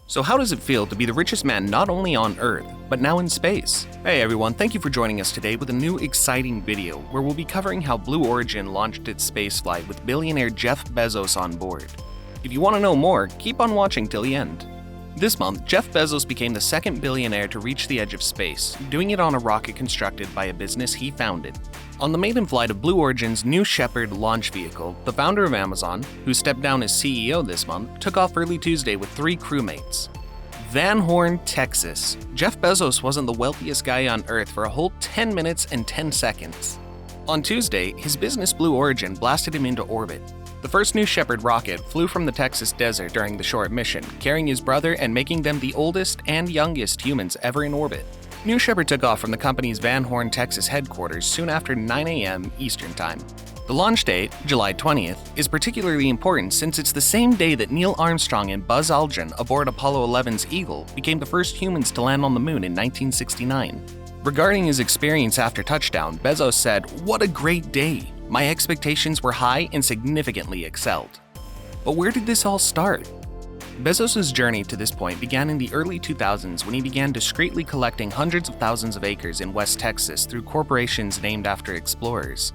So how does it feel to be the richest man not only on Earth, but now in space? Hey everyone, thank you for joining us today with a new exciting video where we'll be covering how Blue Origin launched its spaceflight with billionaire Jeff Bezos on board. If you want to know more, keep on watching till the end. This month, Jeff Bezos became the second billionaire to reach the edge of space, doing it on a rocket constructed by a business he founded. On the maiden flight of Blue Origin's New Shepard launch vehicle, the founder of Amazon, who stepped down as CEO this month, took off early Tuesday with 3 crewmates. Van Horn, Texas. Jeff Bezos wasn't the wealthiest guy on Earth for a whole 10 minutes and 10 seconds. On Tuesday, his business Blue Origin blasted him into orbit. The first New Shepard rocket flew from the Texas desert during the short mission, carrying his brother and making them the oldest and youngest humans ever in orbit. New Shepard took off from the company's Van Horn, Texas headquarters soon after 9 a.m. Eastern Time. The launch date, July 20th, is particularly important since it's the same day that Neil Armstrong and Buzz Aldrin aboard Apollo 11's Eagle became the first humans to land on the moon in 1969. Regarding his experience after touchdown, Bezos said, "What a great day! My expectations were high and significantly excelled." But where did this all start? Bezos' journey to this point began in the early 2000s when he began discreetly collecting hundreds of thousands of acres in West Texas through corporations named after explorers.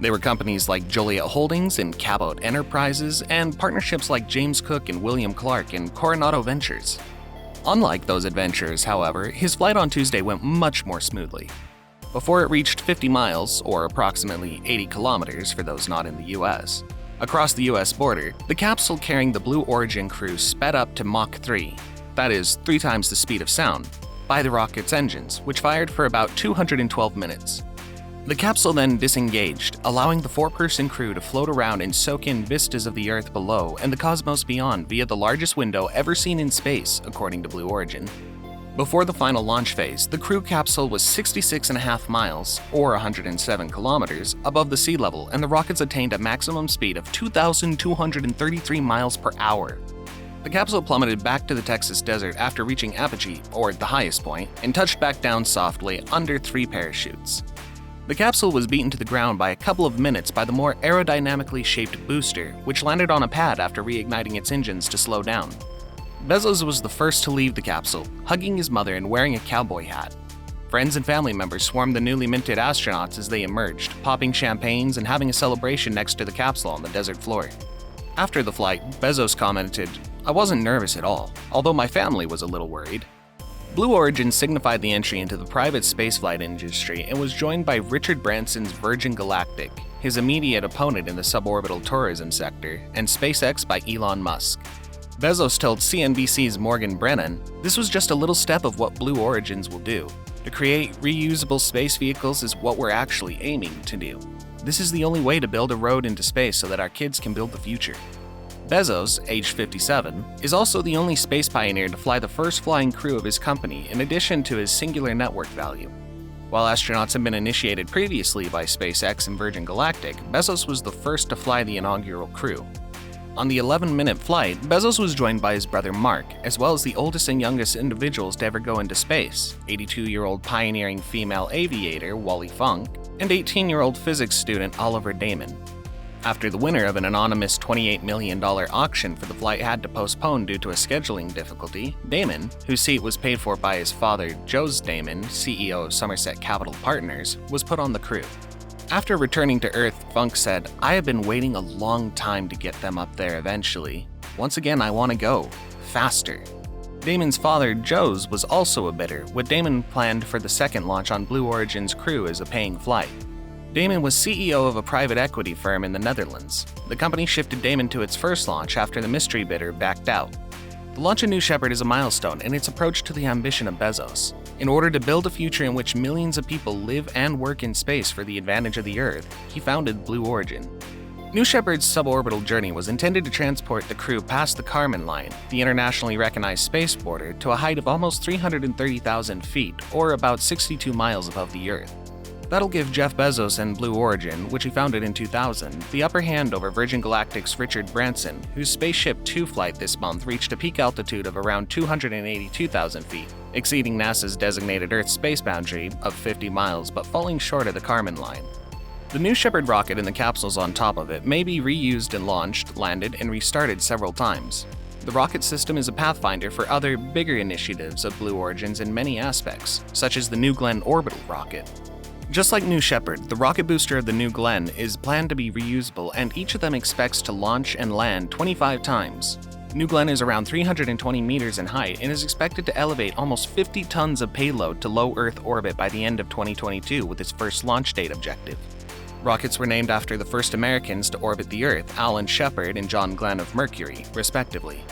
They were companies like Joliet Holdings and Cabot Enterprises, and partnerships like James Cook and William Clark and Coronado Ventures. Unlike those adventures, however, his flight on Tuesday went much more smoothly. Before it reached 50 miles, or approximately 80 kilometers for those not in the US, across the US border, the capsule carrying the Blue Origin crew sped up to Mach 3, that is, 3 times the speed of sound, by the rocket's engines, which fired for about 212 minutes. The capsule then disengaged, allowing the 4-person crew to float around and soak in vistas of the Earth below and the cosmos beyond via the largest window ever seen in space, according to Blue Origin. Before the final launch phase, the crew capsule was 66.5 miles, or 107 kilometers, above the sea level, and the rockets attained a maximum speed of 2,233 miles per hour. The capsule plummeted back to the Texas desert after reaching apogee, or the highest point, and touched back down softly under 3 parachutes. The capsule was beaten to the ground by a couple of minutes by the more aerodynamically shaped booster, which landed on a pad after reigniting its engines to slow down. Bezos was the first to leave the capsule, hugging his mother and wearing a cowboy hat. Friends and family members swarmed the newly minted astronauts as they emerged, popping champagnes and having a celebration next to the capsule on the desert floor. After the flight, Bezos commented, "I wasn't nervous at all, although my family was a little worried." Blue Origin signified the entry into the private spaceflight industry and was joined by Richard Branson's Virgin Galactic, his immediate opponent in the suborbital tourism sector, and SpaceX by Elon Musk. Bezos told CNBC's Morgan Brennan, "This was just a little step of what Blue Origins will do. To create reusable space vehicles is what we're actually aiming to do. This is the only way to build a road into space so that our kids can build the future." Bezos, age 57, is also the only space pioneer to fly the first flying crew of his company in addition to his singular network value. While astronauts have been initiated previously by SpaceX and Virgin Galactic, Bezos was the first to fly the inaugural crew. On the 11-minute flight, Bezos was joined by his brother Mark, as well as the oldest and youngest individuals to ever go into space, 82-year-old pioneering female aviator Wally Funk, and 18-year-old physics student Oliver Damon. After the winner of an anonymous $28 million auction for the flight had to postpone due to a scheduling difficulty, Damon, whose seat was paid for by his father, Jose Damon, CEO of Somerset Capital Partners, was put on the crew. After returning to Earth, Funk said, "I have been waiting a long time to get them up there eventually. Once again, I want to go. Faster." Damon's father, Jose, was also a bidder, with Damon planned for the second launch on Blue Origin's crew as a paying flight. Damon was CEO of a private equity firm in the Netherlands. The company shifted Damon to its first launch after the mystery bidder backed out. The launch of New Shepard is a milestone in its approach to the ambition of Bezos. In order to build a future in which millions of people live and work in space for the advantage of the Earth, he founded Blue Origin. New Shepard's suborbital journey was intended to transport the crew past the Kármán line, the internationally recognized space border, to a height of almost 330,000 feet, or about 62 miles above the Earth. That'll give Jeff Bezos and Blue Origin, which he founded in 2000, the upper hand over Virgin Galactic's Richard Branson, whose Spaceship Two flight this month reached a peak altitude of around 282,000 feet, exceeding NASA's designated Earth space boundary of 50 miles but falling short of the Kármán line. The New Shepard rocket and the capsules on top of it may be reused and launched, landed, and restarted several times. The rocket system is a pathfinder for other, bigger initiatives of Blue Origin's in many aspects, such as the New Glenn orbital rocket. Just like New Shepard, the rocket booster of the New Glenn is planned to be reusable, and each of them expects to launch and land 25 times. New Glenn is around 320 meters in height and is expected to elevate almost 50 tons of payload to low Earth orbit by the end of 2022 with its first launch date objective. Rockets were named after the first Americans to orbit the Earth, Alan Shepard and John Glenn of Mercury, respectively.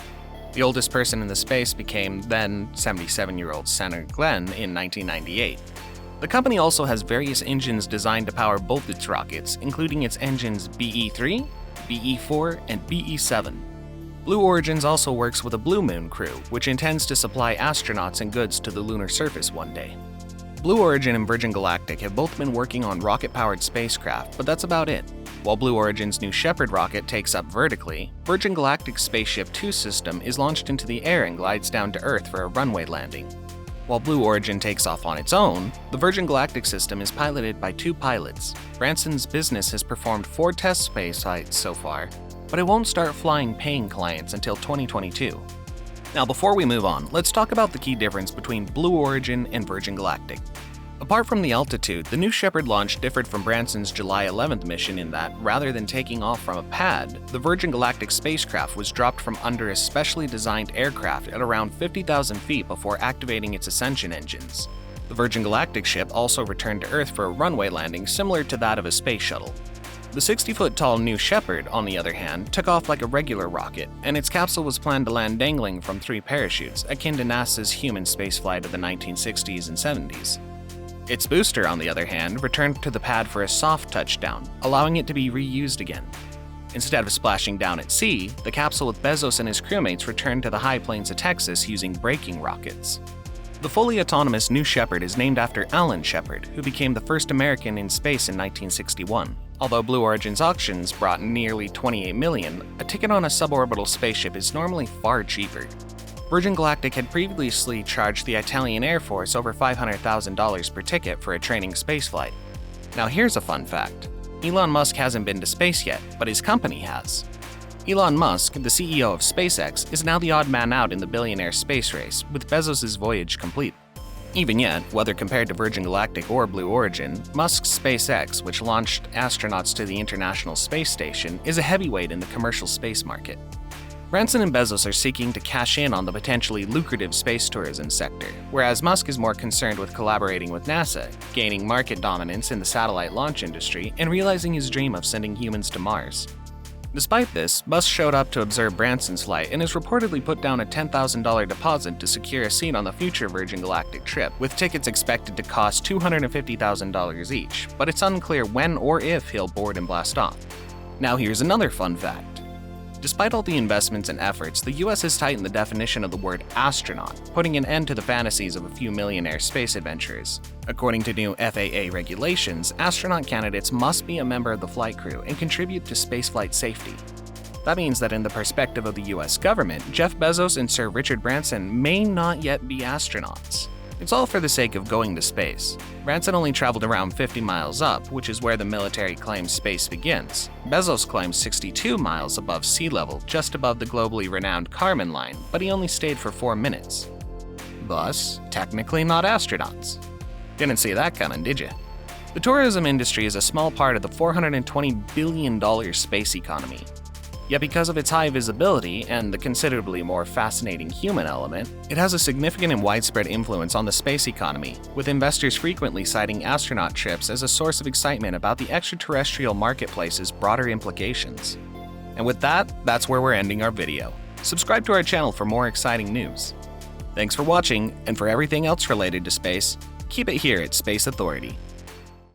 The oldest person in the space became then 77-year-old Senator Glenn in 1998. The company also has various engines designed to power both its rockets, including its engines BE-3, BE-4, and BE-7. Blue Origins also works with a Blue Moon crew, which intends to supply astronauts and goods to the lunar surface one day. Blue Origin and Virgin Galactic have both been working on rocket-powered spacecraft, but that's about it. While Blue Origin's New Shepard rocket takes up vertically, Virgin Galactic's Spaceship 2 system is launched into the air and glides down to Earth for a runway landing. While Blue Origin takes off on its own, the Virgin Galactic system is piloted by 2 pilots. Branson's business has performed 4 test space flights so far, but it won't start flying paying clients until 2022. Now, before we move on, let's talk about the key difference between Blue Origin and Virgin Galactic. Apart from the altitude, the New Shepard launch differed from Branson's July 11th mission in that, rather than taking off from a pad, the Virgin Galactic spacecraft was dropped from under a specially designed aircraft at around 50,000 feet before activating its ascension engines. The Virgin Galactic ship also returned to Earth for a runway landing similar to that of a space shuttle. The 60-foot-tall New Shepard, on the other hand, took off like a regular rocket, and its capsule was planned to land dangling from 3 parachutes, akin to NASA's human spaceflight of the 1960s and 70s. Its booster, on the other hand, returned to the pad for a soft touchdown, allowing it to be reused again. Instead of splashing down at sea, the capsule with Bezos and his crewmates returned to the high plains of Texas using braking rockets. The fully autonomous New Shepard is named after Alan Shepard, who became the first American in space in 1961. Although Blue Origin's auctions brought nearly $28 million, a ticket on a suborbital spaceship is normally far cheaper. Virgin Galactic had previously charged the Italian Air Force over $500,000 per ticket for a training spaceflight. Now here's a fun fact. Elon Musk hasn't been to space yet, but his company has. Elon Musk, the CEO of SpaceX, is now the odd man out in the billionaire space race, with Bezos' voyage complete. Even yet, whether compared to Virgin Galactic or Blue Origin, Musk's SpaceX, which launched astronauts to the International Space Station, is a heavyweight in the commercial space market. Branson and Bezos are seeking to cash in on the potentially lucrative space tourism sector, whereas Musk is more concerned with collaborating with NASA, gaining market dominance in the satellite launch industry, and realizing his dream of sending humans to Mars. Despite this, Musk showed up to observe Branson's flight and has reportedly put down a $10,000 deposit to secure a seat on the future Virgin Galactic trip, with tickets expected to cost $250,000 each, but it's unclear when or if he'll board and blast off. Now here's another fun fact. Despite all the investments and efforts, the US has tightened the definition of the word astronaut, putting an end to the fantasies of a few millionaire space adventurers. According to new FAA regulations, astronaut candidates must be a member of the flight crew and contribute to spaceflight safety. That means that in the perspective of the US government, Jeff Bezos and Sir Richard Branson may not yet be astronauts. It's all for the sake of going to space. Branson only traveled around 50 miles up, which is where the military claims space begins. Bezos claims 62 miles above sea level, just above the globally renowned Kármán line, but he only stayed for 4 minutes. Thus, technically not astronauts. Didn't see that coming, did you? The tourism industry is a small part of the $420 billion space economy. Yet because of its high visibility and the considerably more fascinating human element, it has a significant and widespread influence on the space economy, with investors frequently citing astronaut trips as a source of excitement about the extraterrestrial marketplace's broader implications. And with that, that's where we're ending our video. Subscribe to our channel for more exciting news. Thanks for watching, and for everything else related to space, keep it here at Space Authority.